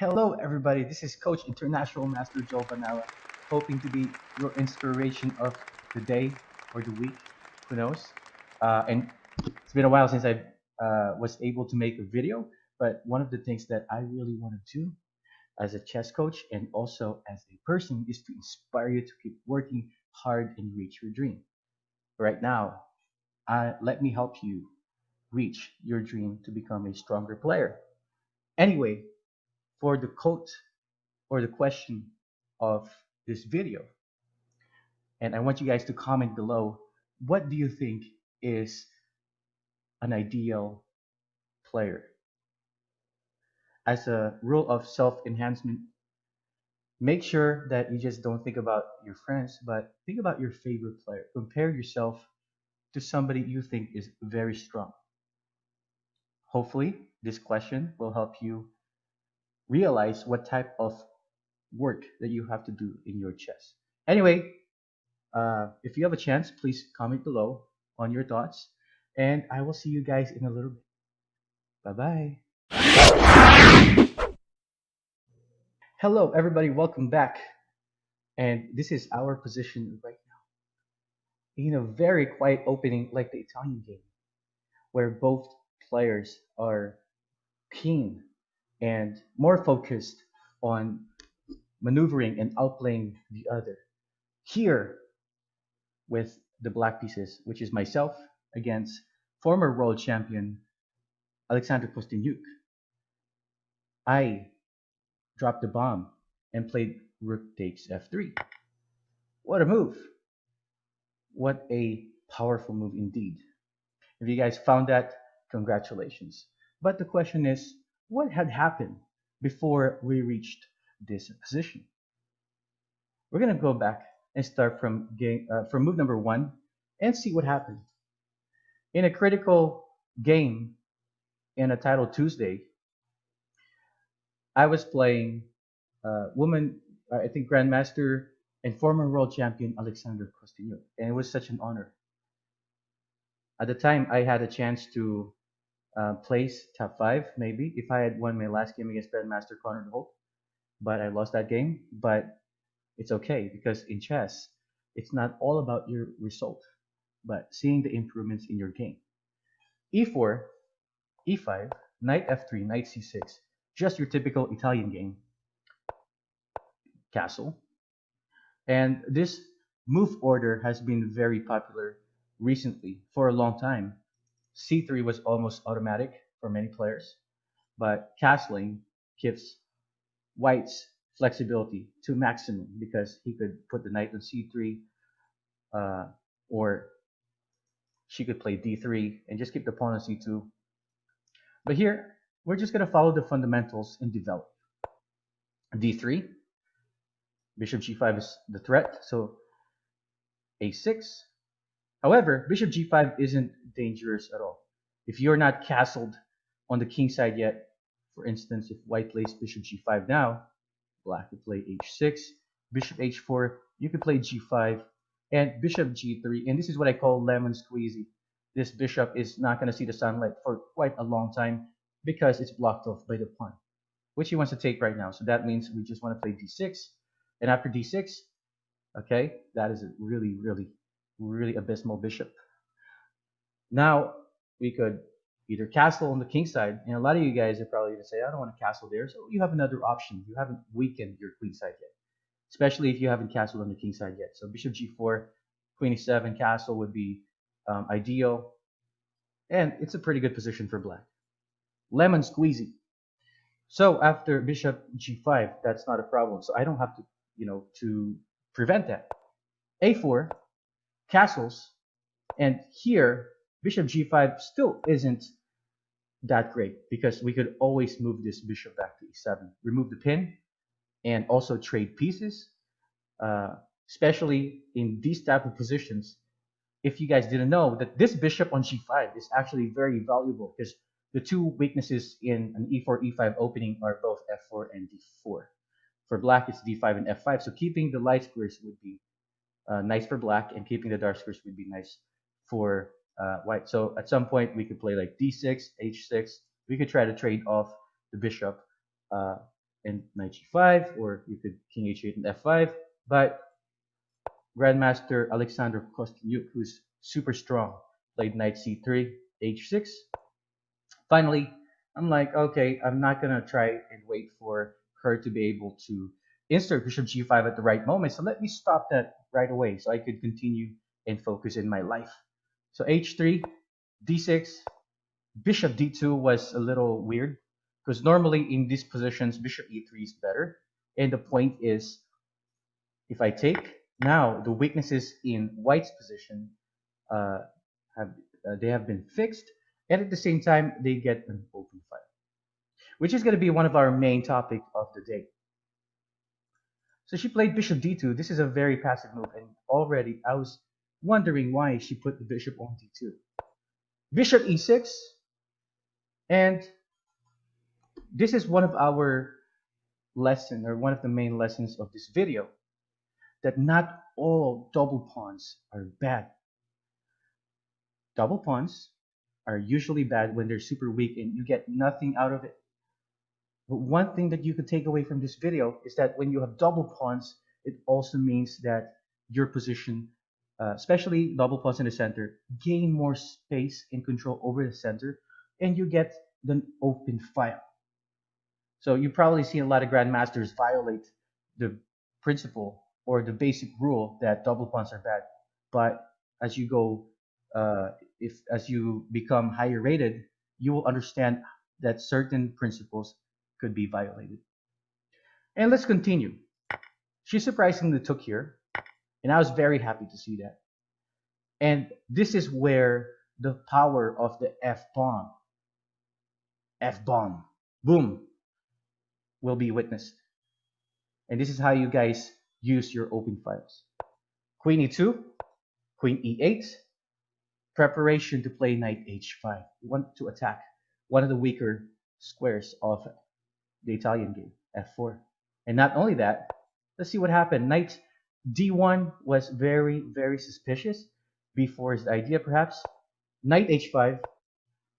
Hello, everybody. This is Coach International Master Joe Banala, hoping to be your inspiration of the day or the week. Who knows? And it's been a while since I was able to make a video, but one of the things that I really want to do as a chess coach and also as a person is to inspire you to keep working hard and reach your dream. Right now, let me help you reach your dream to become a stronger player. Anyway, for the quote or the question of this video. And I want you guys to comment below, what do you think is an ideal player? As a rule of self enhancement, make sure that you just don't think about your friends, but think about your favorite player. Compare yourself to somebody you think is very strong. Hopefully, this question will help you realize what type of work that you have to do in your chess. Anyway, if you have a chance, please comment below on your thoughts, and I will see you guys in a little bit. Bye bye. Hello, everybody. Welcome back. And this is our position right now in a very quiet opening, like the Italian game, where both players are keen and more focused on maneuvering and outplaying the other. Here, with the black pieces, which is myself against former world champion Alexander Kostyanyuk. I dropped the bomb and played rook takes f3. What a move! What a powerful move indeed. If you guys found that, congratulations. But the question is, what had happened before we reached this position? We're gonna go back and start from move number one and see what happened. In a critical game in a title Tuesday, I was playing I think Grandmaster and former world champion Alexander Kostyanyuk, and it was such an honor. At the time, I had a chance to place top five, maybe, if I had won my last game against Grandmaster Connor Holt, but I lost that game. But it's okay because in chess, it's not all about your result, but seeing the improvements in your game. E4, E5, Knight F3, Knight C6, just your typical Italian game. Castle, and this move order has been very popular recently for a long time. C3 was almost automatic for many players, but castling gives White's flexibility to maximum because he could put the knight on C3, uh, or she could play D3 and just keep the pawn on C2. But here, we're just going to follow the fundamentals and develop. D3, bishop G5 is the threat, so A6. However, bishop g5 isn't dangerous at all. If you're not castled on the king side yet, for instance, if white plays bishop g5 now, black could play h6, bishop h4, you could play g5, and bishop g3, and this is what I call lemon squeezy. This bishop is not going to see the sunlight for quite a long time because it's blocked off by the pawn, which he wants to take right now. So that means we just want to play d6, and after d6, okay, that is a really, really, really abysmal bishop. Now we could either castle on the king side, and a lot of you guys are probably going to say, I don't want to castle there. So you have another option. You haven't weakened your queen side yet, especially if you haven't castled on the king side yet. So bishop g4, queen e7, castle would be ideal, and it's a pretty good position for black. Lemon squeezy. So after bishop g5, that's not a problem. So I don't have to, to prevent that. A4, castles, and here bishop g5 still isn't that great because we could always move this bishop back to e7, remove the pin, and also trade pieces, uh, especially in these type of positions. If you guys didn't know that this bishop on g5 is actually very valuable because the two weaknesses in an e4 e5 opening are both f4 and d4. For black, it's d5 and f5. So keeping the light squares would be nice for black, and keeping the dark squares would be nice for white. So at some point we could play like d6, h6. We could try to trade off the bishop, uh, and knight g5, or you could king h8 and f5. But Grandmaster Alexander Kostyuk, who's super strong, played knight c3, h6. Finally, I'm like, okay, I'm not gonna try and wait for her to be able to insert bishop g5 at the right moment. So let me stop that right away so I could continue and focus in my life. So h3, d6, bishop d2 was a little weird because normally in these positions, bishop e3 is better. And the point is, if I take, now the weaknesses in white's position uh, have they have been fixed, and at the same time they get an open file, which is going to be one of our main topic of the day. So she played bishop d2. This is a very passive move, and already I was wondering why she put the bishop on d2. Bishop e6, and this is one of our lesson, or one of the main lessons of this video, that not all double pawns are bad. Double pawns are usually bad when they're super weak and you get nothing out of it. But one thing that you could take away from this video is that when you have double pawns, it also means that your position, especially double pawns in the center, gain more space and control over the center, and you get the open file. So you probably see a lot of grandmasters violate the principle or the basic rule that double pawns are bad. But as you go, if as you become higher rated, you will understand that certain principles could be violated. And let's continue. She surprisingly took here, and I was very happy to see that. And this is where the power of the F bomb, boom, will be witnessed. And this is how you guys use your open files. Queen e2, queen e8, preparation to play knight h5. You want to attack one of the weaker squares of the Italian game, f4. And not only that, let's see what happened. Knight d1 was very, very suspicious before his idea, perhaps. Knight h5,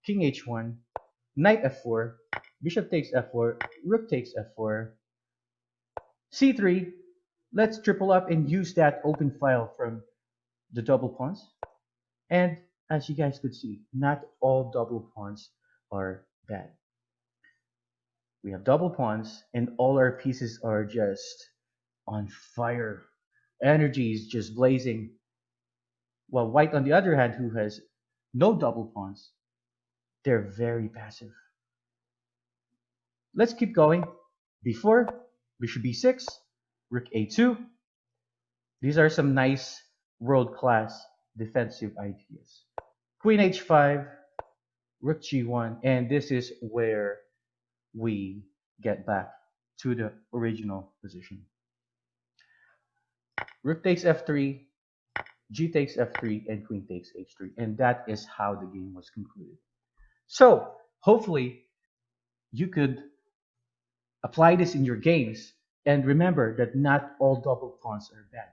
king h1, knight f4, bishop takes f4, rook takes f4, c3. Let's triple up and use that open file from the double pawns. And as you guys could see, not all double pawns are bad. We have double pawns, and all our pieces are just on fire. Energy is just blazing. While white, on the other hand, who has no double pawns, they're very passive. Let's keep going. b4, bishop b6, rook a2. These are some nice world-class defensive ideas. Queen h5, rook g1, and this is where we get back to the original position. Rook takes f3, g takes f3, and queen takes h3. And that is how the game was concluded. So hopefully you could apply this in your games, and remember that not all double pawns are bad.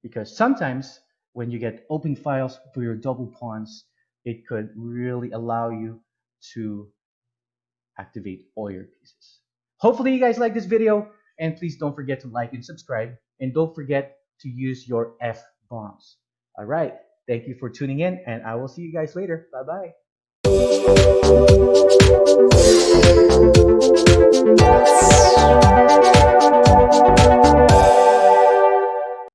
Because sometimes when you get open files for your double pawns, it could really allow you to activate all your pieces. Hopefully you guys like this video, and please don't forget to like and subscribe, and don't forget to use your F bombs. All right, thank you for tuning in, and I will see you guys later. Bye bye.